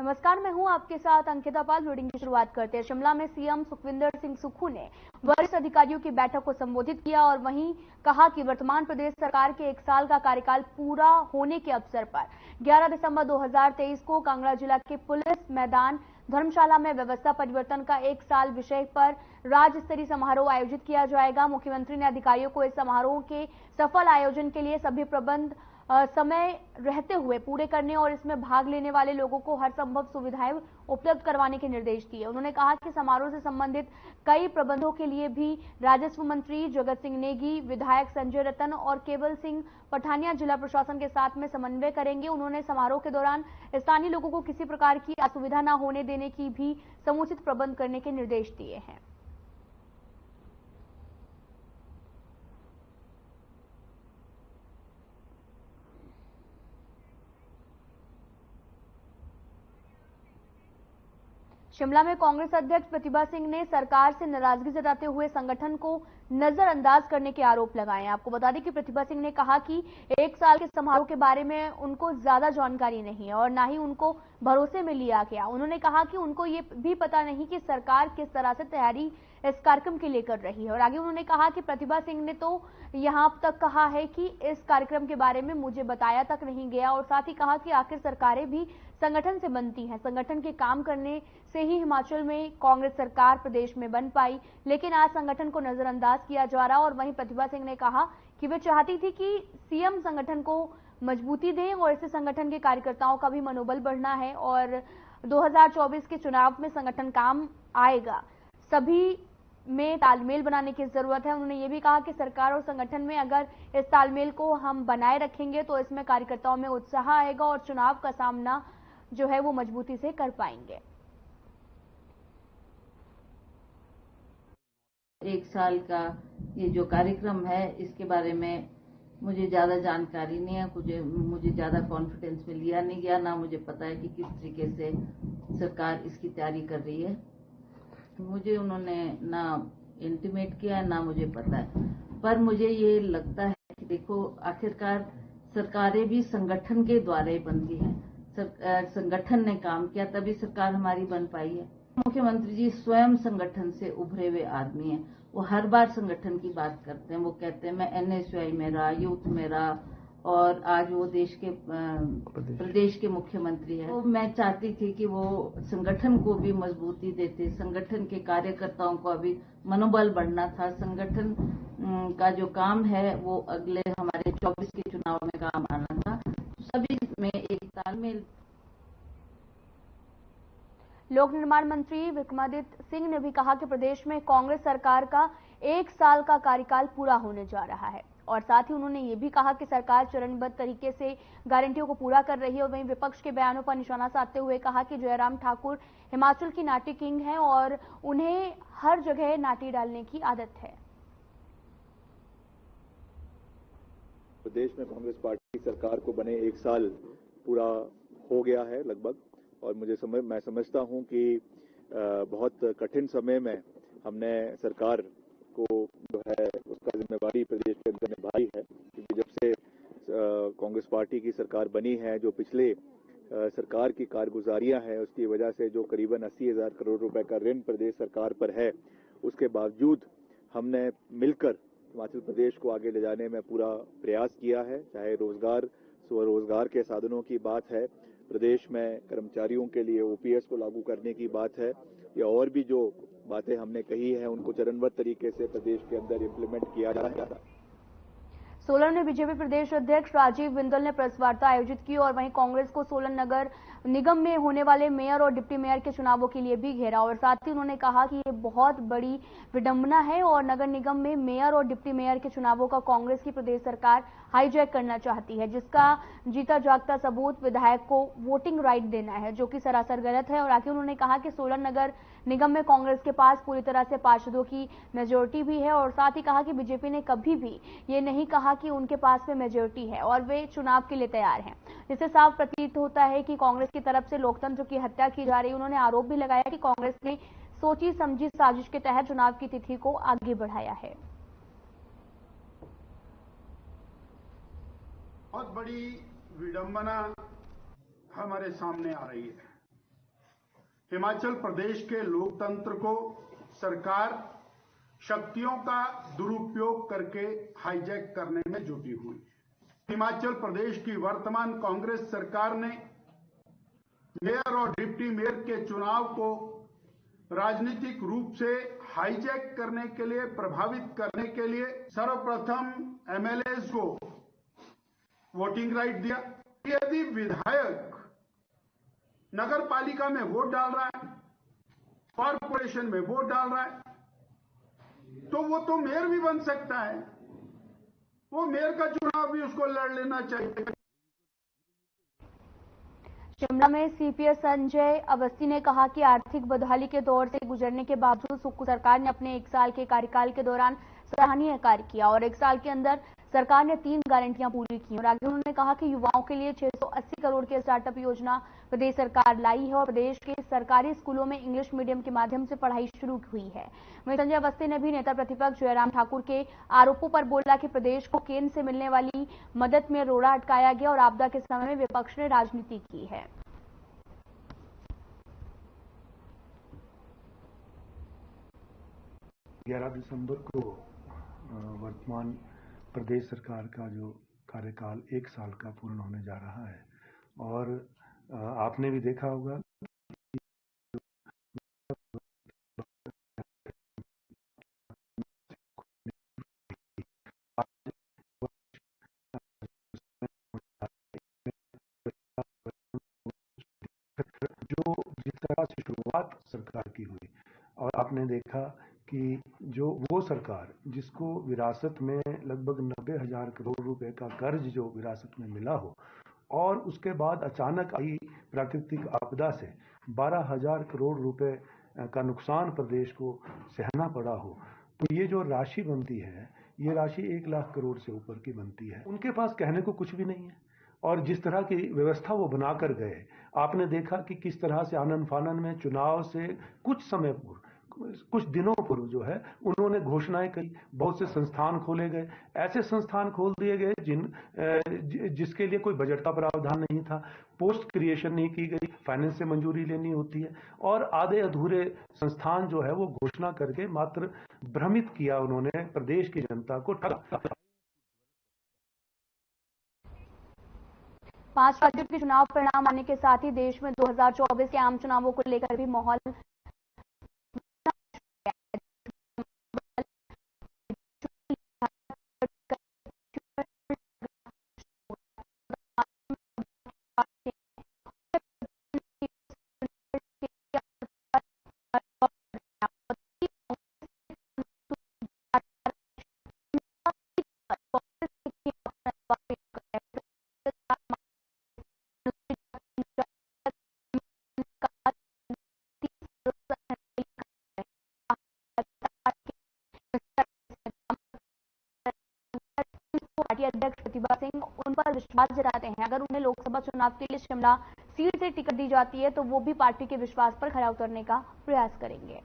नमस्कार, मैं हूं आपके साथ अंकिता पाल। ब्रीडिंग की शुरुआत करते हैं। शिमला में सीएम सुखविंदर सिंह सुक्खू ने वरिष्ठ अधिकारियों की बैठक को संबोधित किया और वहीं कहा कि वर्तमान प्रदेश सरकार के 1 साल का कार्यकाल पूरा होने के अवसर पर 11 दिसंबर 2023 को कांगड़ा जिला के पुलिस मैदान धर्मशाला में व्यवस्था परिवर्तन का 1 साल विषय पर राज्य स्तरीय समारोह आयोजित किया जाएगा। मुख्यमंत्री ने अधिकारियों को इस समारोह के सफल आयोजन के लिए सभी प्रबंध समय रहते हुए पूरे करने और इसमें भाग लेने वाले लोगों को हर संभव सुविधाएं उपलब्ध करवाने के निर्देश दिए। उन्होंने कहा कि समारोह से संबंधित कई प्रबंधों के लिए भी राजस्व मंत्री जगत सिंह नेगी, विधायक संजय रतन और केवल सिंह पठानिया जिला प्रशासन के साथ में समन्वय करेंगे। उन्होंने समारोह के दौरान स्थानीय लोगों को किसी प्रकार की असुविधा न होने देने की भी समुचित प्रबंध करने के निर्देश दिए हैं। शिमला में कांग्रेस अध्यक्ष प्रतिभा सिंह ने सरकार से नाराजगी जताते हुए संगठन को नजरअंदाज करने के आरोप लगाए हैं। आपको बता दें कि प्रतिभा सिंह ने कहा कि 1 साल के समारोह के बारे में उनको ज्यादा जानकारी नहीं है और ना ही उनको भरोसे में लिया गया। उन्होंने कहा कि उनको ये भी पता नहीं कि सरकार किस तरह से तैयारी इस कार्यक्रम के लिए कर रही है। और आगे उन्होंने कहा कि प्रतिभा सिंह ने तो यहां तक कहा है कि इस कार्यक्रम के बारे में मुझे बताया तक नहीं गया और साथ ही कहा कि आखिर सरकारें भी संगठन से बनती हैं। संगठन के काम करने से ही हिमाचल में कांग्रेस सरकार प्रदेश में बन पाई, लेकिन आज संगठन को नजरअंदाज किया जा रहा। और वहीं प्रतिभा सिंह ने कहा कि वे चाहती थी कि सीएम संगठन को मजबूती दें और इससे संगठन के कार्यकर्ताओं का भी मनोबल बढ़ना है और 2024 के चुनाव में संगठन काम आएगा। सभी में तालमेल बनाने की जरूरत है। उन्होंने ये भी कहा कि सरकार और संगठन में अगर इस तालमेल को हम बनाए रखेंगे तो इसमें कार्यकर्ताओं में उत्साह आएगा और चुनाव का सामना जो है वो मजबूती से कर पाएंगे। 1 साल का ये जो कार्यक्रम है इसके बारे में मुझे ज़्यादा जानकारी नहीं है। मुझे ज़्यादा कॉन्फिडेंस में लिया नहीं गया, ना मुझे पता है कि किस तरीके से सरकार इसकी तैयारी कर रही है। मुझे उन्होंने ना इंटीमेट किया, ना मुझे पता है। पर मुझे ये लगता है कि देखो, आखिरकार सरकारें भी संगठन के द्वारा ही बनती हैं। संगठन ने काम किया तभी सरकार हमारी बन पाई है। मुख्यमंत्री जी स्वयं संगठन से उभरे हुए आदमी हैं। वो हर बार संगठन की बात करते हैं। वो कहते हैं मैं एनएसयूआई में रहा, यूथ में रहा और आज वो देश के प्रदेश के मुख्यमंत्री है। तो मैं चाहती थी कि वो संगठन को भी मजबूती देते, संगठन के कार्यकर्ताओं को अभी मनोबल बढ़ना था। संगठन का जो काम है वो अगले हमारे 24 के चुनाव में काम आना था। सभी में एक तालमेल। लोक निर्माण मंत्री विक्रमादित्य सिंह ने भी कहा कि प्रदेश में कांग्रेस सरकार का 1 साल का कार्यकाल पूरा होने जा रहा है और साथ ही उन्होंने ये भी कहा कि सरकार चरणबद्ध तरीके से गारंटियों को पूरा कर रही है। और वहीं विपक्ष के बयानों पर निशाना साधते हुए कहा कि जयराम ठाकुर हिमाचल की नाटी किंग हैं और उन्हें हर जगह नाटी डालने की आदत है। प्रदेश में कांग्रेस पार्टी सरकार को बने 1 साल पूरा हो गया है लगभग, और मैं समझता हूं कि बहुत कठिन समय में हमने सरकार को जो है उसका जिम्मेवारी प्रदेश के अंदर निभाई है। क्योंकि जब से कांग्रेस पार्टी की सरकार बनी है, जो पिछले सरकार की कारगुजारियां हैं उसकी वजह से जो करीबन 80,000 करोड़ रुपए का ऋण प्रदेश सरकार पर है, उसके बावजूद हमने मिलकर हिमाचल प्रदेश को आगे ले जाने में पूरा प्रयास किया है। चाहे रोजगार, स्वरोजगार के साधनों की बात है, प्रदेश में कर्मचारियों के लिए ओपीएस को लागू करने की बात है, या और भी जो बातें हमने कही है उनको चरणबद्ध तरीके से प्रदेश के अंदर इम्प्लीमेंट किया जा रहा है। सोलन में बीजेपी प्रदेश अध्यक्ष राजीव बिंदल ने प्रेस वार्ता आयोजित की और वहीं कांग्रेस को सोलन नगर निगम में होने वाले मेयर और डिप्टी मेयर के चुनावों के लिए भी घेरा और साथ ही उन्होंने कहा कि ये बहुत बड़ी विडंबना है और नगर निगम में मेयर और डिप्टी मेयर के चुनावों का कांग्रेस की प्रदेश सरकार हाईजैक करना चाहती है, जिसका जीता जागता सबूत विधायक को वोटिंग राइट देना है, जो कि सरासर गलत है। और आगे उन्होंने कहा कि सोलन नगर निगम में कांग्रेस के पास पूरी तरह से पार्षदों की मेजोरिटी भी है और साथ ही कहा कि बीजेपी ने कभी भी ये नहीं कहा कि उनके पास में मेजोरिटी है और वे चुनाव के लिए तैयार हैं, जिससे साफ प्रतीत होता है कि कांग्रेस की तरफ से लोकतंत्र की हत्या की जा रही है। उन्होंने आरोप भी लगाया कि कांग्रेस ने सोची समझी साजिश के तहत चुनाव की तिथि को आगे बढ़ाया है। बहुत बड़ी विडंबना हमारे सामने आ रही है। हिमाचल प्रदेश के लोकतंत्र को सरकार शक्तियों का दुरुपयोग करके हाईजैक करने में जुटी हुई। हिमाचल प्रदेश की वर्तमान कांग्रेस सरकार ने मेयर और डिप्टी मेयर के चुनाव को राजनीतिक रूप से हाईजैक करने के लिए, प्रभावित करने के लिए सर्वप्रथम एमएलएज को वोटिंग राइट दिया। यदि विधायक नगर पालिका में वोट डाल रहा है, कॉरपोरेशन में वोट डाल रहा है, तो वो तो मेयर भी बन सकता है। वो मेयर का चुनाव भी उसको लड़ लेना चाहिए। शिमला में सीपीएस संजय अवस्थी ने कहा कि आर्थिक बदहाली के दौर से गुजरने के बावजूद सुक्खू सरकार ने अपने 1 साल के कार्यकाल के दौरान सराहनीय कार्य किया और 1 साल के अंदर सरकार ने 3 गारंटियां पूरी की और आगे उन्होंने कहा कि युवाओं के लिए 680 करोड़ की स्टार्टअप योजना प्रदेश सरकार लाई है और प्रदेश के सरकारी स्कूलों में इंग्लिश मीडियम के माध्यम से पढ़ाई शुरू हुई है। वहीं संजय अवस्थी ने भी नेता प्रतिपक्ष जयराम ठाकुर के आरोपों पर बोला कि प्रदेश को केंद्र से मिलने वाली मदद में रोड़ा अटकाया गया और आपदा के समय में विपक्ष ने राजनीति की है। 11 दिसंबर को वर्तमान प्रदेश सरकार का जो कार्यकाल 1 साल का पूर्ण होने जा रहा है और आपने भी देखा होगा जो जिस तरह से शुरुआत सरकार की हुई और आपने देखा कि जो वो सरकार जिसको विरासत में लगभग 90,000 करोड़ रुपए का कर्ज जो विरासत में मिला हो और उसके बाद अचानक आई प्राकृतिक आपदा से 12,000 करोड़ रुपए का नुकसान प्रदेश को सहना पड़ा हो, तो ये जो राशि बनती है ये राशि 1 लाख करोड़ से ऊपर की बनती है। उनके पास कहने को कुछ भी नहीं है और जिस तरह की व्यवस्था वो बनाकर गए, आपने देखा कि किस तरह से आनन फानन में चुनाव से कुछ समय पूर्व, कुछ दिनों पूर्व जो है उन्होंने घोषणाएं की, बहुत से संस्थान खोले गए, ऐसे संस्थान खोल दिए गए जिसके लिए कोई बजट का प्रावधान नहीं था, पोस्ट क्रिएशन नहीं की गई, फाइनेंस से मंजूरी लेनी होती है और आधे अधूरे संस्थान जो है वो घोषणा करके मात्र भ्रमित किया उन्होंने प्रदेश की जनता को। 5 राज्यों के चुनाव परिणाम आने के साथ ही देश में 2024 के आम चुनावों को लेकर भी माहौल पार्टी अध्यक्ष प्रतिभा सिंह उन पर विश्वास जताते हैं। अगर उन्हें लोकसभा चुनाव के लिए शिमला सीट से टिकट दी जाती है तो वो भी पार्टी के विश्वास पर खरा उतरने का प्रयास करेंगे।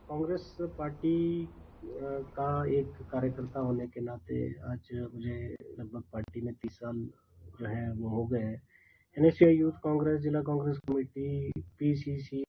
कांग्रेस पार्टी का एक कार्यकर्ता होने के नाते आज मुझे लगभग पार्टी में 30 साल जो है वो हो गए हैं। एनएसयूआई यूथ कांग्रेस, जिला कांग्रेस कमेटी, पीसीसी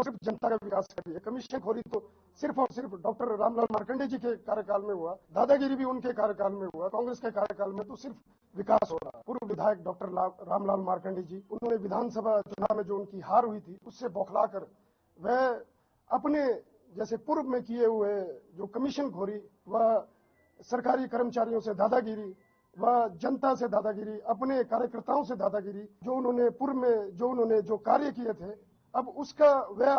और सिर्फ जनता का विकास करी है। कमीशन खोरी तो सिर्फ और सिर्फ डॉक्टर रामलाल मार्कंडे जी के कार्यकाल में हुआ, दादागिरी भी उनके कार्यकाल में हुआ। कांग्रेस के कार्यकाल में तो सिर्फ विकास हो रहा। पूर्व विधायक डॉक्टर रामलाल मार्कंडे जी, उन्होंने विधानसभा चुनाव में जो उनकी हार हुई थी उससे बौखलाकर वह अपने जैसे पूर्व में किए हुए जो कमीशन खोरी, वह सरकारी कर्मचारियों से दादागिरी, वह जनता से दादागिरी, अपने कार्यकर्ताओं से दादागिरी, जो उन्होंने पूर्व में जो कार्य किए थे, अब उसका वह